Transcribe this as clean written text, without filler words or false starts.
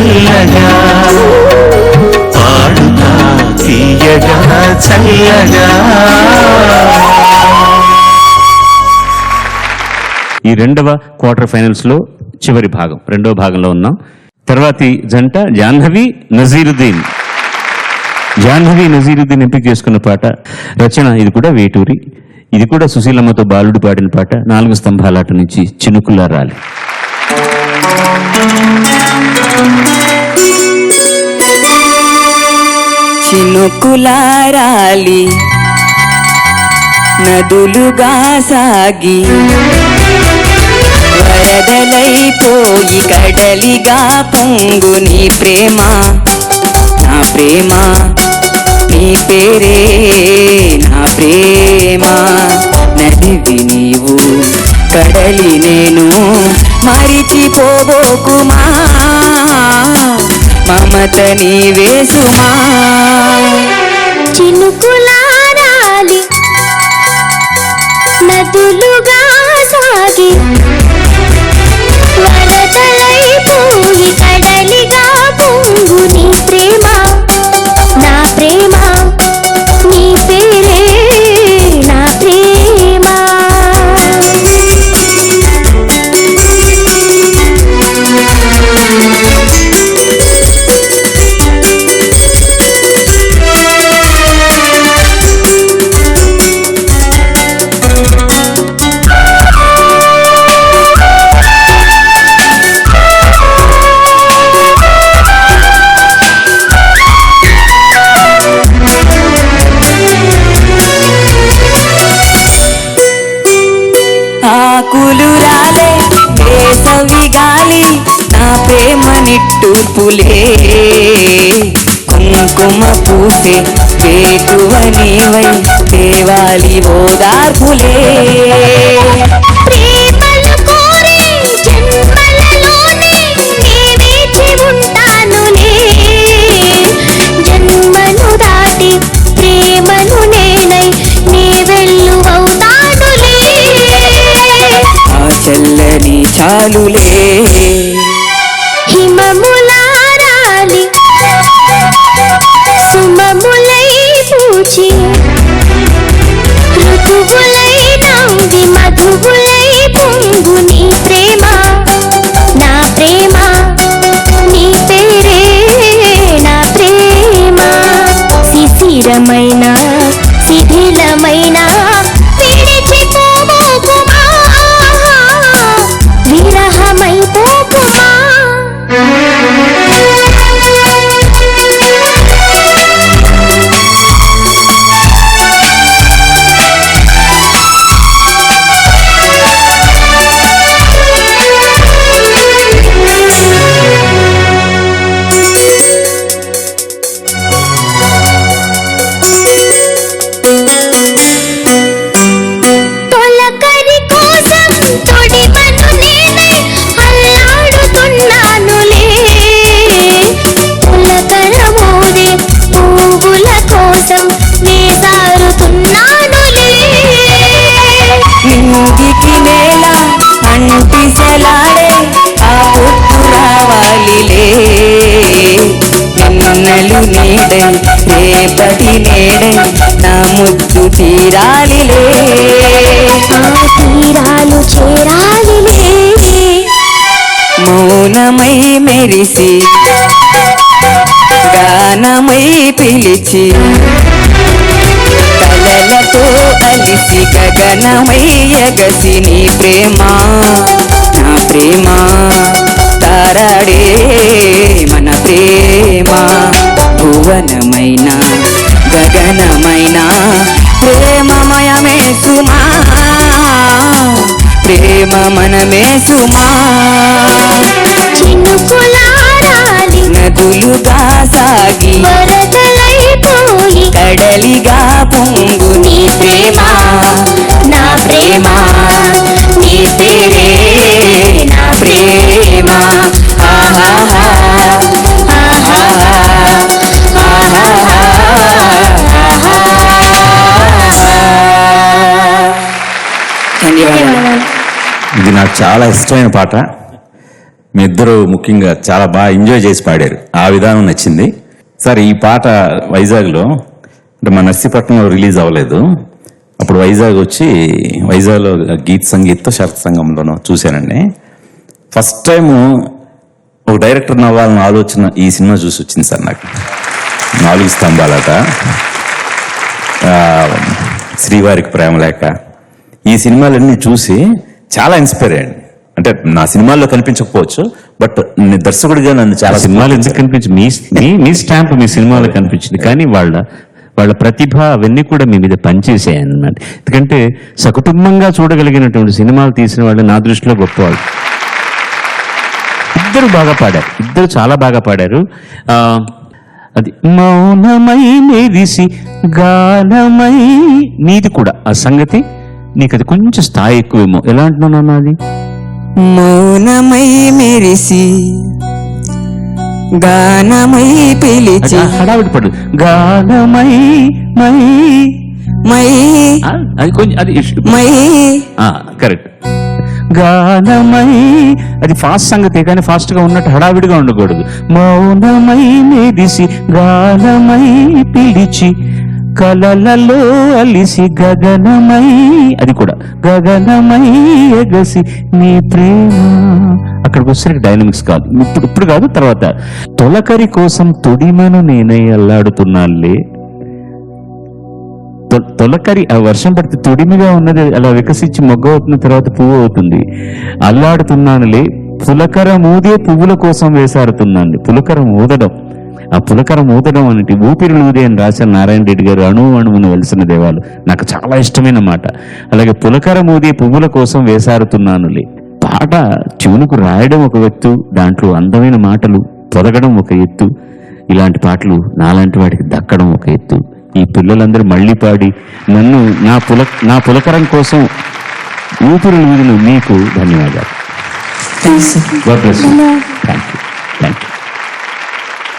చల్లగా పాడుతా తీయగా చల్లగా. ఈ రెండవ క్వార్టర్ ఫైనల్స్ లో చివరి భాగం, రెండవ భాగంలో ఉన్నాం. తర్వాతి జంట జాహ్నవి నజీరుద్దీన్. జాహ్నవి నజీరుద్దీన్ ఎంపిక చేసుకున్న పాట రచన ఇది కూడా వేటూరి, ఇది కూడా సుశీలమ్మతో బాలుడు పాడిన పాట. 4 స్తంభాలాట నుంచి చినుకులా రాలి. చినుకులారాలి నదులుగా సాగి వరదలైపోయి కడలిగా పొంగు నీ ప్రేమ నా ప్రేమ నీ పేరే నా ప్రేమ. నదివి నీవు కడలి నేను మరిచిపోబోకుమా మమత నీవే సుమా. చినుకులారాలి నదులుగా సాగి వరదలైపోయి కడలిగా పొంగు నీ ప్రేమ నా ప్రేమ నీ పేరే నా ప్రేమ. ఆకులు రాలే వేసవి గాలి నా ప్రేమ నిట్టూర్పులే కుంకుమ పూసే వేటువ నీవై దేవాలి ఓదార్పులే. ప్రేమలు కోరి జన్మలలోనే నే వేచి ఉంటానులే జన్మను దాటి ప్రేమను నేనై నే వెల్లువవుతానులే. ఆ చల్లని చాలులే హిమములారాలి సుమములై పూచి ఋతువులై నవ్వి మధువులై పొంగు నీ ప్రేమ నా ప్రేమ నీ పేరే నా ప్రేమ. శిశిరమైన శిథిలమైన విడిచిపోబోకుమా విరహమైపోకుమా. తొలకరి కోసం తొడిమను నేనై అల్లాడుతున్నానులే తొలకరమోదే పువ్వుల కోసం వేసారుతున్నానులే. నింగికి నేల అంటిసలాడే ఆ పొద్దు రావాలిలే నిన్నలు నీడై రేపటి నేడై నా ముద్దు తీరాలిలే. ఆ తీరాలు చేరాలిలే మౌనమై మెరిసి గానమై పిలిచి కలలతో అలిసి గగనమై ఎగసి నీ ప్రేమ నా ప్రేమ తారాడే మన ప్రేమ. భువనమైన గగనమైన ప్రేమమయమే సుమా ప్రేమ మనమే సుమా. చినుకులారాలి నదులుగా సాగి వరదలైపోయి కడలిగా పొంగు నీ ప్రేమ నా ప్రేమ నీ పేరే నా ప్రేమ. ఆహాహా ఆహాహా ఆహాహా. ధన్యవాదాలు. ఇది నాకు చాలా ఇష్టమైన పాట. మీ ఇద్దరు ముఖ్యంగా చాలా బాగా ఎంజాయ్ చేసి పాడారు, ఆ విధానం నచ్చింది. సార్ ఈ పాట వైజాగ్లో అంటే మా నర్సీపట్నంలో రిలీజ్ అవ్వలేదు, అప్పుడు వైజాగ్ వచ్చి వైజాగ్లో గీత్ సంగీత్తో శరత్ సంగంలోనూ చూశానండి. ఫస్ట్ టైం ఒక డైరెక్టర్ అవ్వాలని ఆలోచన ఈ సినిమా చూసి వచ్చింది సార్ నాకు. 4 స్తంభాలట, శ్రీవారికి ప్రేమలేక, ఈ సినిమాలన్నీ చూసి చాలా ఇన్స్పైర్ అయ్యాను. అంటే నా సినిమాల్లో కనిపించకపోవచ్చు, బట్ దర్శకుడిగా నన్ను చాలా సినిమాలు ఎందుకు కనిపించింది? మీ స్టాంప్ మీ సినిమాలో కనిపించింది, కానీ వాళ్ళ ప్రతిభ అవన్నీ కూడా మీ మీద పనిచేసాయి అన్నమాట. ఎందుకంటే సకుటుంబంగా చూడగలిగినటువంటి సినిమాలు తీసిన వాళ్ళు నా దృష్టిలో గొప్పవాళ్ళు. ఇద్దరు బాగా పాడారు, ఇద్దరు చాలా బాగా పాడారు. అది మౌనమై మెరిసి గానమై, నీది కూడా ఆ సంగతి నీకు అది కొంచెం స్థాయి ఎక్కువేమో. ఎలా అంటున్నాను? అది మౌనమై మెరిసి గానమై పిలిచి, హడావిడి పడు, గానమై మై మై అది కొంచెం అది మై కరెక్ట్. గానమై అది ఫాస్ట్ సంగతే, కానీ ఫాస్ట్ గా ఉన్నట్టు హడావిడిగా ఉండకూడదు. మౌనమై మెరిసి గానమై పిలిచి కలలలో అలిసి గగనమై, అది కూడా గగనమై ఎగసి నీ ప్రేమ. అక్కడికి వచ్చేసరికి డైనమిక్స్ కాదు, ఇప్పుడు కాదు, తర్వాత తొలకరి కోసం తొడిమను నేనై అల్లాడుతున్నానులే. తొలకరి ఆ వర్షం పడితే తొడిమిగా ఉన్నది అలా వికసించి మొగ్గ అవుతున్న తర్వాత పువ్వు అవుతుంది. అల్లాడుతున్నానులే పులకర మూదే పువ్వుల కోసం వేసారుతున్నాను. పులకరం ఊదడం, ఆ పులకరం ఊదడం అనేది ఊపిరి ఊదే అని రాశారు నారాయణ రెడ్డి గారు. అణువు అణువును వెలిసిన దేవాలు నాకు చాలా ఇష్టమైన మాట. అలాగే పులకరం ఊదే పువ్వుల కోసం వేసారుతున్నానులే పాట ట్యూన్కు రాయడం ఒక ఎత్తు, దాంట్లో అందమైన మాటలు పొదగడం ఒక ఎత్తు. ఇలాంటి పాటలు నాలాంటి వాడికి దక్కడం ఒక ఎత్తు. ఈ పిల్లలందరూ మళ్ళీ పాడి నన్ను నా పులకరం కోసం ఊపిరి ఊదిన మీకు ధన్యవాదాలు. Thanks. God bless you. Thank you.